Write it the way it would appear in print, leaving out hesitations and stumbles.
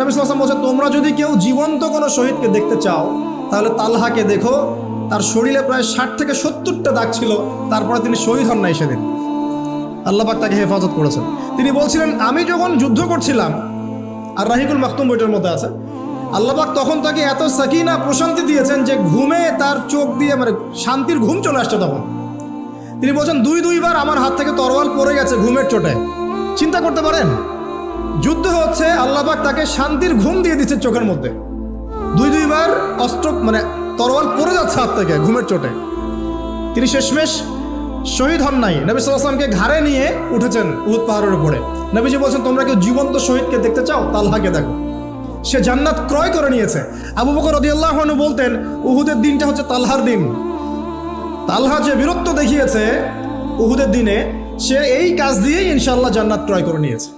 নবী সাল্লাল্লাহু আলাইহি ওয়াসাল্লাম বলছেন, তোমরা যদি কেউ জীবন্ত কোনো শহীদকে দেখতে চাও তাহলে তালহাকে দেখো। তার শরীরে প্রায় 60 থেকে 70টা দাগ ছিল, তারপরে তিনি শহীদ হন নাই সেদিন। আল্লাহ পাক তাকে হেফাজত করেছেন। তিনি বলছিলেন, আমি যখন যুদ্ধ করছিলাম, আর রাহিকুল মাকতুম বইটার মধ্যে আছে, আল্লাহ পাক তখন তাকে এত সাকিনা প্রশান্তি দিয়েছেন যে ঘুমে তার চোখ দিয়ে মানে শান্তির ঘুম চলে আসছে। তখন তিনি বলছেন, দুইবার আমার হাত থেকে তরোয়াল পড়ে গেছে ঘুমের চোটে। চিন্তা করতে পারেন, যুদ্ধ হচ্ছে, আল্লাহ পাক তাকে শান্তির ঘুম দিয়ে দিচ্ছে চোখের মধ্যে। দুইবার অস্ত্র মানে তরোয়াল পড়ে যাচ্ছে হাত থেকে ঘুমের চোটে। তিনি শেষমেশ শহীদ হন নাই। নবী সাল্লাল্লাহু আলাইহি ওয়াসাল্লামকে ঘাড়ে নিয়ে উঠেছেন উহুদ পাহাড়ের উপরে। নবীজি বলছেন, তোমরা কেউ জীবন্ত শহীদকে দেখতে চাও, তালহাকে দেখো, সে জান্নাত ক্রয় করে নিয়েছে। আবু বকর রাদিয়াল্লাহু আনহু বলতেন, উহুদের দিনটা হচ্ছে তালহার দিন। তালহা যে বীরত্ব দেখিয়েছে উহুদের দিনে, সে এই কাজ দিয়েই ইনশাআল্লাহ জান্নাত ক্রয় করে নিয়েছে।